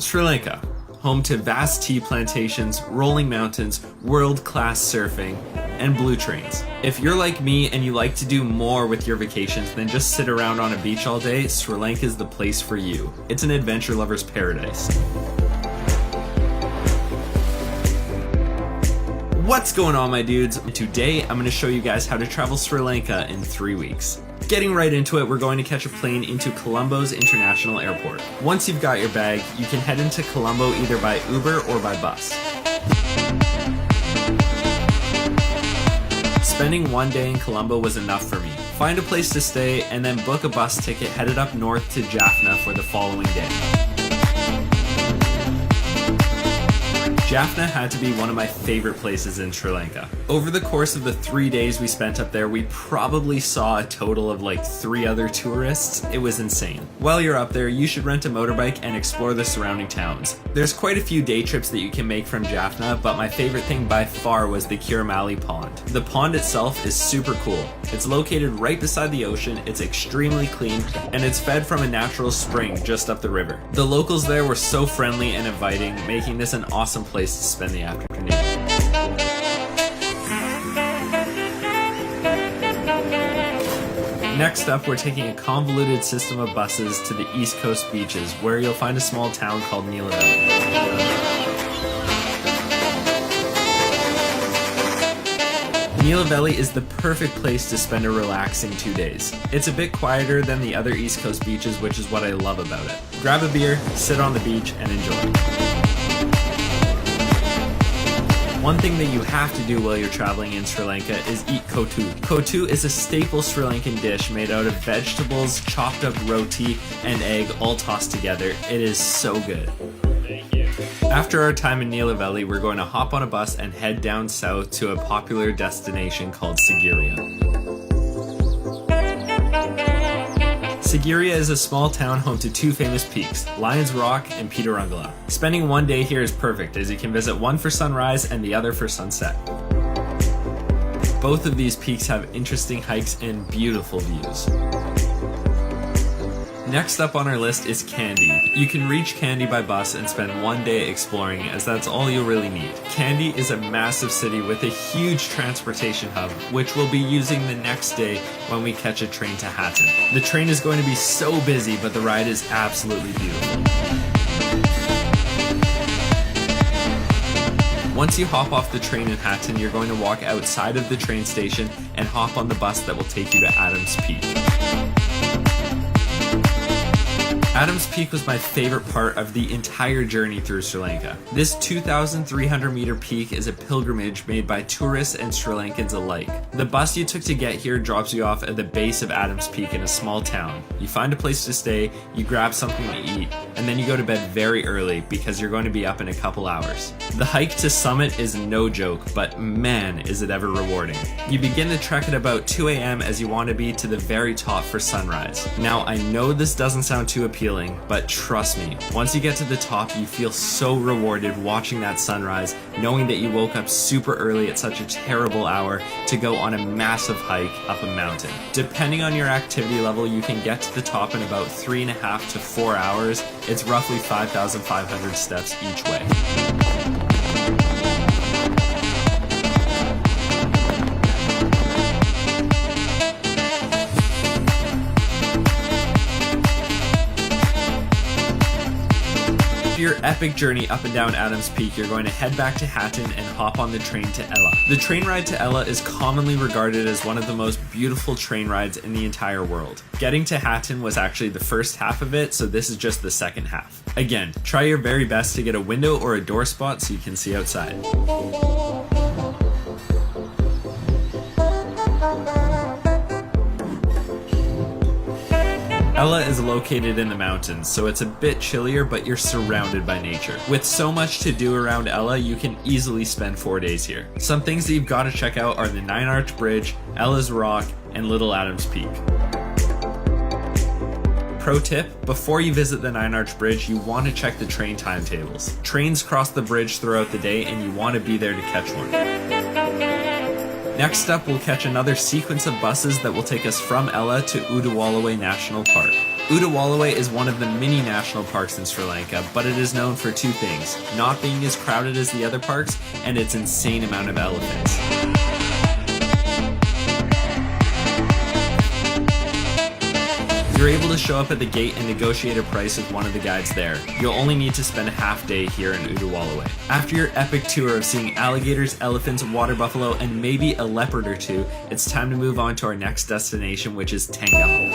Sri Lanka, home to vast tea plantations, rolling mountains, world-class surfing, and blue trains. If you're like me and you like to do more with your vacations than just sit around on a beach all day, Sri Lanka is the place for you. It's an adventure lover's paradise. What's going on, my dudes? Today I'm going to show you guys how to travel Sri Lanka in 3 weeks. Getting right into it, we're going to catch a plane into Colombo's International Airport. Once you've got your bag, you can head into Colombo either by Uber or by bus. Spending 1 day in Colombo was enough for me. Find a place to stay and then book a bus ticket headed up north to Jaffna for the following day. Jaffna had to be one of my favorite places in Sri Lanka. Over the course of the 3 days we spent up there, we probably saw a total of like 3 other tourists. It was insane. While you're up there, you should rent a motorbike and explore the surrounding towns. There's quite a few day trips that you can make from Jaffna, but my favorite thing by far was the Kiramali Pond. The pond itself is super cool. It's located right beside the ocean, it's extremely clean, and it's fed from a natural spring just up the river. The locals there were so friendly and inviting, making this an awesome place to spend the afternoon. Next up, we're taking a convoluted system of buses to the East Coast beaches, where you'll find a small town called Neelavelli. Neelavelli is the perfect place to spend a relaxing 2 days. It's a bit quieter than the other East Coast beaches, which is what I love about it. Grab a beer, sit on the beach, and enjoy. One thing that you have to do while you're traveling in Sri Lanka is eat kotu. Kotu is a staple Sri Lankan dish made out of vegetables, chopped up roti, and egg all tossed together. It is so good. After our time in Neelavelli, we're going to hop on a bus and head down south to a popular destination called Sigiriya. Sigiriya is a small town home to 2 famous peaks, Lions Rock and Pitarangala. Spending 1 day here is perfect, as you can visit one for sunrise and the other for sunset. Both of these peaks have interesting hikes and beautiful views. Next up on our list is Kandy. You can reach Kandy by bus and spend 1 day exploring, as that's all you'll really need. Kandy is a massive city with a huge transportation hub, which we'll be using the next day when we catch a train to Hatton. The train is going to be so busy, but the ride is absolutely beautiful. Once you hop off the train in Hatton, you're going to walk outside of the train station and hop on the bus that will take you to Adams Peak. Adams Peak was my favorite part of the entire journey through Sri Lanka. This 2,300 meter peak is a pilgrimage made by tourists and Sri Lankans alike. The bus you took to get here drops you off at the base of Adams Peak in a small town. You find a place to stay, you grab something to eat, and then you go to bed very early because you're going to be up in a couple hours. The hike to summit is no joke, but man is it ever rewarding. You begin the trek at about 2 a.m. as you want to be to the very top for sunrise. Now I know this doesn't sound too appealing, but trust me, once you get to the top, you feel so rewarded watching that sunrise, knowing that you woke up super early at such a terrible hour to go on a massive hike up a mountain. Depending on your activity level, you can get to the top in about 3.5 to 4 hours. It's roughly 5,500 steps each way. After your epic journey up and down Adams Peak, you're going to head back to Hatton and hop on the train to Ella. The train ride to Ella is commonly regarded as one of the most beautiful train rides in the entire world. Getting to Hatton was actually the first half of it, so this is just the second half. Again, try your very best to get a window or a door spot so you can see outside. Ella is located in the mountains, so it's a bit chillier, but you're surrounded by nature. With so much to do around Ella, you can easily spend 4 days here. Some things that you've got to check out are the 9-Arch Bridge, Ella's Rock, and Little Adams Peak. Pro tip, before you visit the 9-Arch Bridge, you want to check the train timetables. Trains cross the bridge throughout the day and you want to be there to catch one. Next up, we'll catch another sequence of buses that will take us from Ella to Udawalawe National Park. Udawalawe is one of the mini national parks in Sri Lanka, but it is known for two things: not being as crowded as the other parks, and its insane amount of elephants. You're able to show up at the gate and negotiate a price with one of the guides there. You'll only need to spend a half day here in Udawalawe. After your epic tour of seeing alligators, elephants, water buffalo, and maybe a leopard or two, it's time to move on to our next destination, which is Tangle.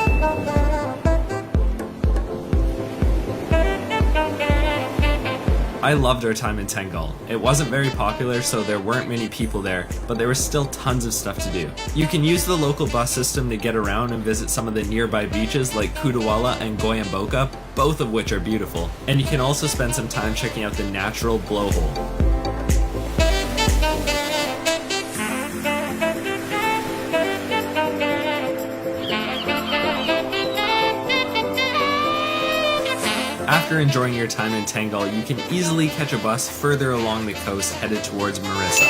I loved our time in Timeentangle. It wasn't very popular, so there weren't many people there, but there was still tons of stuff to do. You can use the local bus system to get around and visit some of the nearby beaches like Kudawala and Goyamboka, both of which are beautiful. And you can also spend some time checking out the natural blowhole. After enjoying your time in Tangle, you can easily catch a bus further along the coast headed towards Marissa.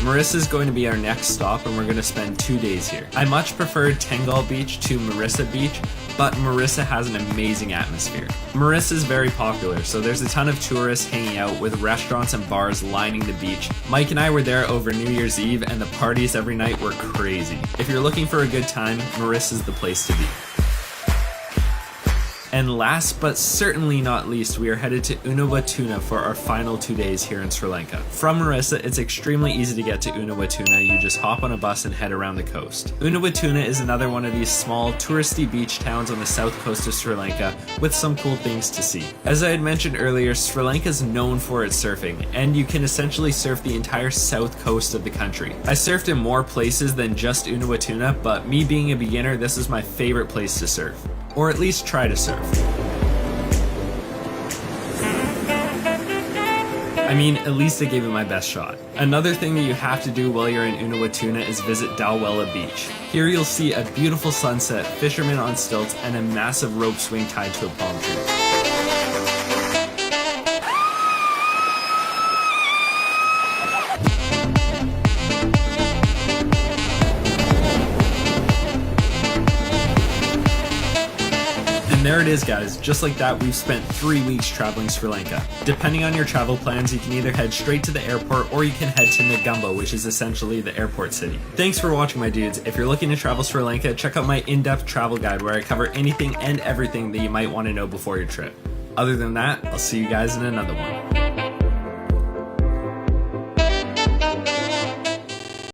Marissa is going to be our next stop, and we're going to spend 2 days here. I much preferred Tangle Beach to Marissa Beach, but Marissa has an amazing atmosphere. Marissa is very popular, so there's a ton of tourists hanging out with restaurants and bars lining the beach. Mike and I were there over New Year's Eve, and the parties every night were crazy. If you're looking for a good time, Marissa's the place to be. And last but certainly not least, we are headed to Unawatuna for our final 2 days here in Sri Lanka. From Marissa, it's extremely easy to get to Unawatuna. You just hop on a bus and head around the coast. Unawatuna is another one of these small touristy beach towns on the south coast of Sri Lanka with some cool things to see. As I had mentioned earlier, Sri Lanka is known for its surfing, and you can essentially surf the entire south coast of the country. I surfed in more places than just Unawatuna, but me being a beginner, this is my favorite place to surf. Or at least try to surf. I mean, at least I gave it my best shot. Another thing that you have to do while you're in Unawatuna is visit Dalwella Beach. Here you'll see a beautiful sunset, fishermen on stilts, and a massive rope swing tied to a palm tree. And there it is, guys. Just like that, we've spent 3 weeks traveling Sri Lanka. Depending on your travel plans, you can either head straight to the airport or you can head to Negombo, which is essentially the airport city. Thanks for watching, my dudes. If you're looking to travel Sri Lanka, check out my in-depth travel guide where I cover anything and everything that you might want to know before your trip. Other than that, I'll see you guys in another one.